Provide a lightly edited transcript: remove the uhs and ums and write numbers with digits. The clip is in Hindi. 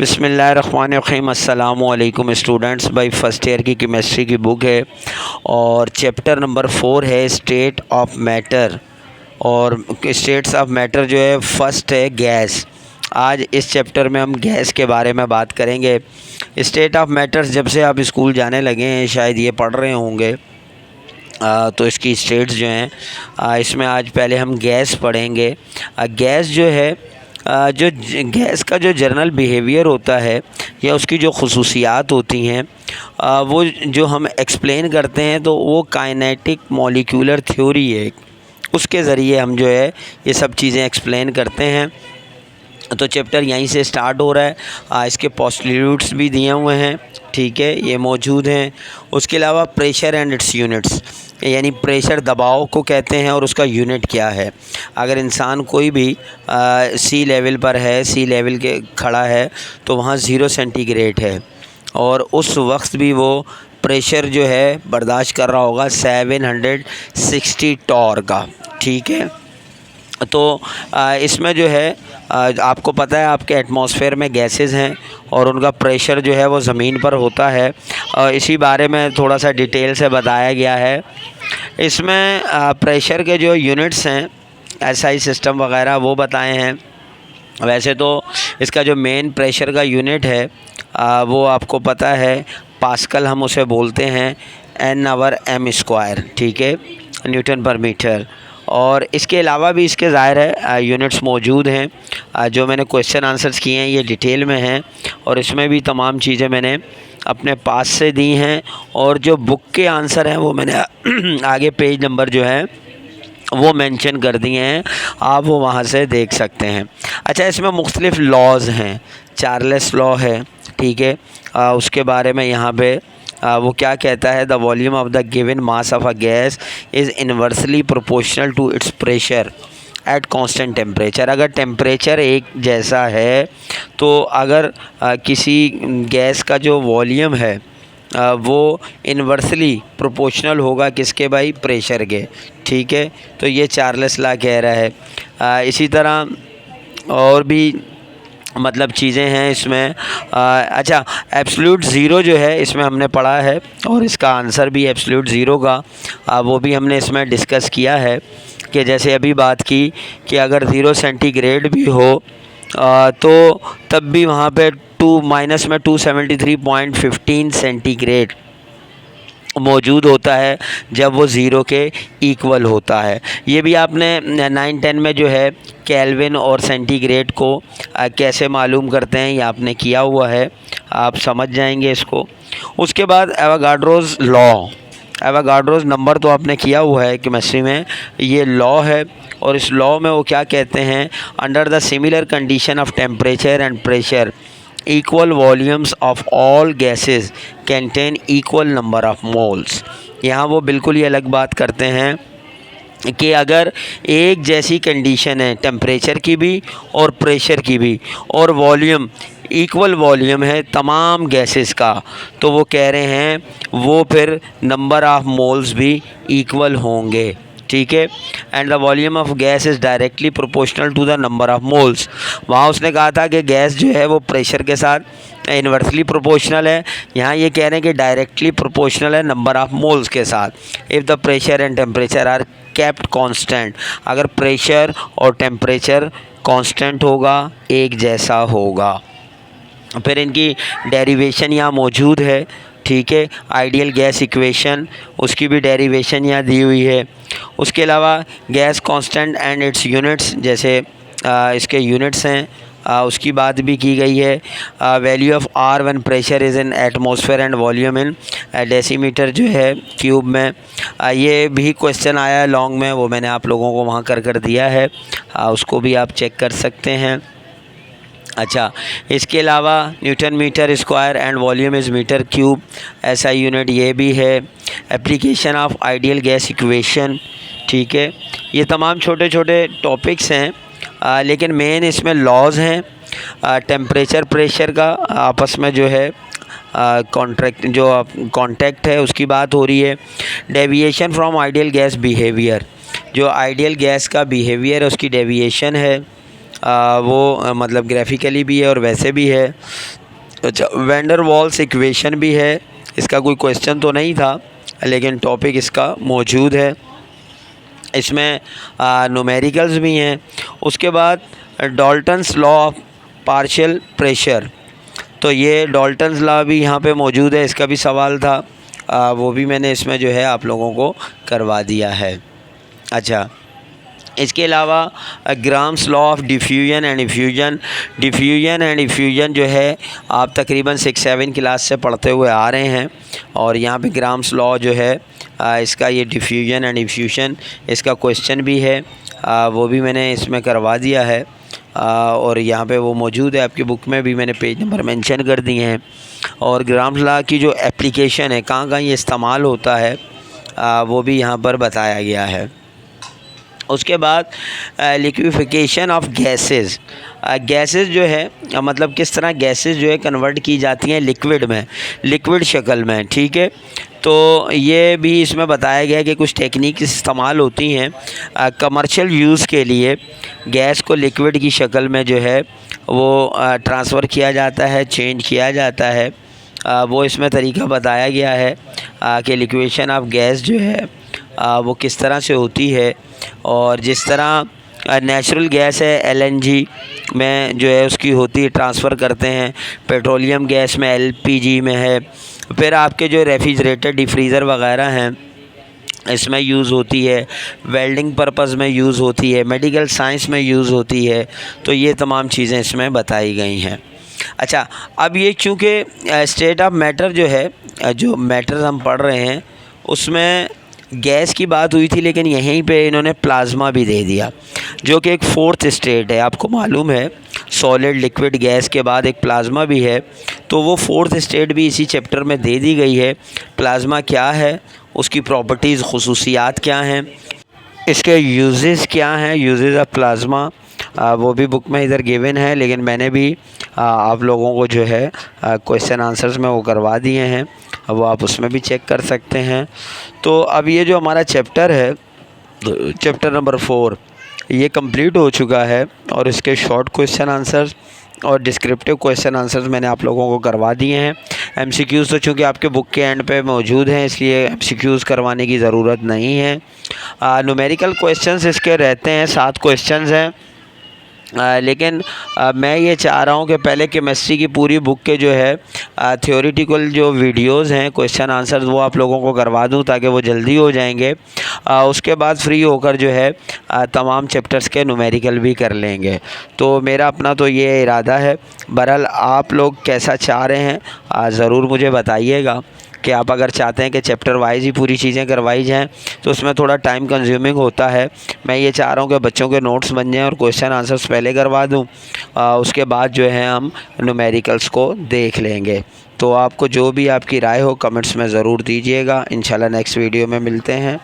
बिस्मिल्लाहिर्रहमानिर्रहीम। अस्सलामु अलैकुम स्टूडेंट्स। भाई फ़र्स्ट ईयर की केमिस्ट्री की बुक है और चैप्टर नंबर 4 है स्टेट ऑफ मैटर। और स्टेट्स ऑफ मैटर जो है फर्स्ट है गैस। आज इस चैप्टर में हम गैस के बारे में बात करेंगे। स्टेट ऑफ मैटर्स जब से आप स्कूल जाने लगे हैं शायद ये पढ़ रहे होंगे, तो इसकी स्टेट्स जो हैं इसमें आज पहले हम गैस पढ़ेंगे। गैस जो है जो गैस का जो जनरल बिहेवियर होता है या उसकी जो खसूसियात होती हैं वो जो हम एक्सप्लेन करते हैं तो वो काइनेटिक मॉलिक्यूलर थ्योरी है, उसके ज़रिए हम जो है ये सब चीज़ें एक्सप्लेन करते हैं। तो चैप्टर यहीं से स्टार्ट हो रहा है। इसके पोस्टल्यूट्स भी दिए हुए हैं, ठीक है, ये मौजूद हैं। उसके अलावा प्रेशर एंड इट्स यूनिट्स, यानी प्रेशर दबाव को कहते हैं और उसका यूनिट क्या है। अगर इंसान कोई भी सी लेवल पर है, सी लेवल के खड़ा है तो वहाँ 0 सेंटीग्रेड है और उस वक्त भी वो प्रेशर जो है बर्दाश्त कर रहा होगा 760 टॉर का, ठीक है। तो इसमें जो है आपको पता है आपके एटमॉस्फेयर में गैसेस हैं और उनका प्रेशर जो है वो ज़मीन पर होता है। इसी बारे में थोड़ा सा डिटेल से बताया गया है। इसमें प्रेशर के जो यूनिट्स हैं एसआई सिस्टम वगैरह वो बताए हैं। वैसे तो इसका जो मेन प्रेशर का यूनिट है वो आपको पता है पास्कल, हम उसे बोलते हैं N/m², ठीक है, न्यूटन पर मीटर। और इसके अलावा भी इसके ज़ाहिर है यूनिट्स मौजूद हैं। जो मैंने क्वेश्चन आंसर्स किए हैं ये डिटेल में हैं और इसमें भी तमाम चीज़ें मैंने अपने पास से दी हैं और जो बुक के आंसर हैं वो मैंने आगे पेज नंबर जो है वो मेंशन कर दिए हैं, आप वो वहाँ से देख सकते हैं। अच्छा, इसमें मुख्तलिफ़ लॉज़ हैं, चार्ल्स लॉ है, ठीक है। उसके बारे में यहाँ पे वो क्या कहता है, the volume of the given mass of a gas is inversely proportional to its pressure at constant temperature. अगर टेम्परेचर एक जैसा है तो अगर किसी गैस का जो वॉल्यूम है वो इन्वर्सली प्रोपोर्शनल होगा किसके भाई, प्रेशर के, ठीक है। तो ये चार्ल्स लॉ कह रहा है। इसी तरह और भी मतलब चीज़ें हैं इसमें। अच्छा, एब्सोल्यूट ज़ीरो जो है इसमें हमने पढ़ा है और इसका आंसर भी एब्सोल्यूट ज़ीरो का वो भी हमने इसमें डिस्कस किया है कि जैसे अभी बात की कि अगर 0 सेंटीग्रेड भी हो तो तब भी वहाँ पे माइनस में 273.15 सेंटीग्रेड मौजूद होता है जब वो ज़ीरो के इक्वल होता है। ये भी आपने 9-10 में जो है केल्विन और सेंटीग्रेड को कैसे मालूम करते हैं ये आपने किया हुआ है, आप समझ जाएंगे इसको। उसके बाद एवोगाड्रोस लॉ, एवोगाड्रोस नंबर तो आपने किया हुआ है केमिस्ट्री में, ये लॉ है और इस लॉ में वो क्या कहते हैं, under the similar condition of temperature and pressure equal volumes of all gases contain equal number of moles। यहाँ वो बिल्कुल ही अलग बात करते हैं कि अगर एक जैसी कंडीशन है टेम्परेचर की भी और प्रेशर की भी और वॉल्यूम इक्वल वॉल्यूम है तमाम गैसेस का, तो वो कह रहे हैं वो फिर नंबर ऑफ़ मोल्स भी इक्वल होंगे, ठीक है। And the volume of gas is directly proportional to the number of moles. वहाँ उसने कहा था कि गैस जो है वो प्रेशर के साथ इन्वर्सली प्रोपोर्शनल है, यहाँ ये कह रहे हैं कि डायरेक्टली प्रोपोर्शनल है नंबर ऑफ़ मोल्स के साथ। If the pressure and temperature are kept constant, अगर प्रेशर और टेम्परेचर कांस्टेंट होगा, एक जैसा होगा। फिर इनकी डेरिवेशन यहाँ मौजूद है, ठीक है। आइडियल गैस इक्वेशन, उसकी भी डेरिवेशन यहाँ दी हुई है। उसके अलावा gas constant and it's units, जैसे इसके यूनिट्स हैं उसकी बात भी की गई है। Value of R one pressure is in atmosphere and volume in decimetre जो है क्यूब में। ये भी क्वेश्चन आया है लॉन्ग में, वो मैंने आप लोगों को वहाँ कर दिया है, उसको भी आप चेक कर सकते हैं। अच्छा, इसके अलावा newton metre square and volume is metre cube, ऐसा यूनिट ये भी है। Application of ideal gas equation, ठीक है। ये तमाम छोटे छोटे टॉपिक्स हैं लेकिन मेन इसमें लॉज हैं। टेम्परेचर प्रेशर का आपस में जो है कांटेक्ट है उसकी बात हो रही है। Deviation from ideal gas behaviour, जो आइडियल गैस का बिहेवियर है उसकी डेविएशन है। वो मतलब ग्राफिकली भी है और वैसे भी है। अच्छा, वैन डर वाल्स इक्वेशन भी है। इसका कोई क्वेश्चन तो नहीं था लेकिन टॉपिक इसका मौजूद है। इसमें न्यूमेरिकल्स भी हैं। उसके बाद Dalton's law of partial pressure, तो ये डाल्टन्स लॉ भी यहाँ पे मौजूद है, इसका भी सवाल था, वो भी मैंने इसमें जो है आप लोगों को करवा दिया है। अच्छा, इसके अलावा grams law of diffusion and effusion जो है आप तकरीबन 6-7 क्लास से पढ़ते हुए आ रहे हैं। और यहाँ पे ग्राम्स लॉ जो है इसका ये डिफ्यूजन एंड इफ्यूजन इसका क्वेश्चन भी है, वो भी मैंने इसमें करवा दिया है। और यहाँ पे वो मौजूद है आपकी बुक में भी, मैंने पेज नंबर मेंशन कर दिए हैं। और ग्राम्स लॉ की जो एप्लीकेशन है, कहाँ कहाँ ये इस्तेमाल होता है, वो भी यहाँ पर बताया गया है। उसके बाद लिक्विफिकेशन ऑफ गैसेस, गैसेस जो है मतलब किस तरह गैसेस जो है कन्वर्ट की जाती हैं लिक्विड में, लिक्विड शक्ल में, ठीक है। तो ये भी इसमें बताया गया है कि कुछ टेक्निक इस्तेमाल होती हैं कमर्शियल यूज़ के लिए, गैस को लिक्विड की शक्ल में जो है वो ट्रांसफ़र किया जाता है, चेंज किया जाता है। वो इसमें तरीका बताया गया है कि लिक्वेशन ऑफ गैस जो है वो किस तरह से होती है। और जिस तरह नेचुरल गैस है एलएनजी में जो है उसकी होती है, ट्रांसफ़र करते हैं, पेट्रोलियम गैस में एलपीजी में है, फिर आपके जो रेफ्रिजरेटर डिफ्रीज़र वगैरह हैं इसमें यूज़ होती है, वेल्डिंग पर्पज़ में यूज़ होती है, मेडिकल साइंस में यूज़ होती है। तो ये तमाम चीज़ें इसमें बताई गई हैं। अच्छा, अब ये चूँकि स्टेट ऑफ मैटर जो है, जो मैटर हम पढ़ रहे हैं उसमें गैस की बात हुई थी, लेकिन यहीं पे इन्होंने प्लाज्मा भी दे दिया जो कि एक फोर्थ स्टेट है। आपको मालूम है सॉलिड लिक्विड गैस के बाद एक प्लाज्मा भी है, तो वो फोर्थ स्टेट भी इसी चैप्टर में दे दी गई है। प्लाज्मा क्या है, उसकी प्रॉपर्टीज़ खुसूसियात क्या हैं, इसके यूजेस क्या हैं, यूजेस ऑफ प्लाज्मा, वो भी बुक में इधर गिवन है, लेकिन मैंने भी आप लोगों को जो है क्वेश्चन आंसर्स में वो करवा दिए हैं, वो आप उसमें भी चेक कर सकते हैं। तो अब ये जो हमारा चैप्टर है, चैप्टर नंबर 4, ये कंप्लीट हो चुका है और इसके शॉर्ट क्वेश्चन आंसर्स और डिस्क्रिप्टिव क्वेश्चन आंसर्स मैंने आप लोगों को करवा दिए हैं। एमसीक्यूज़ तो चूँकि आपके बुक के एंड पे मौजूद हैं, इसलिए एमसीक्यूज़ करवाने की ज़रूरत नहीं है। न्यूमेरिकल क्वेश्चंस इसके रहते हैं, 7 क्वेश्चंस हैं। लेकिन मैं ये चाह रहा हूँ कि पहले केमिस्ट्री की पूरी बुक के जो है थ्योरेटिकल जो वीडियोस हैं क्वेश्चन आंसर्स वो आप लोगों को करवा दूँ ताकि वो जल्दी हो जाएंगे। उसके बाद फ्री होकर जो है तमाम चैप्टर्स के न्यूमेरिकल भी कर लेंगे। तो मेरा अपना तो ये इरादा है। बहरहाल आप लोग कैसा चाह रहे हैं ज़रूर मुझे बताइएगा कि आप अगर चाहते हैं कि चैप्टर वाइज ही पूरी चीज़ें करवाई जाएँ तो उसमें थोड़ा टाइम कंज्यूमिंग होता है। मैं ये चाह रहा हूँ कि बच्चों के नोट्स बन जाएँ और क्वेश्चन आंसर्स पहले करवा दूँ, उसके बाद जो है हम न्यूमेरिकल्स को देख लेंगे। तो आपको जो भी आपकी राय हो कमेंट्स में ज़रूर दीजिएगा। इंशाल्लाह नेक्स्ट वीडियो में मिलते हैं।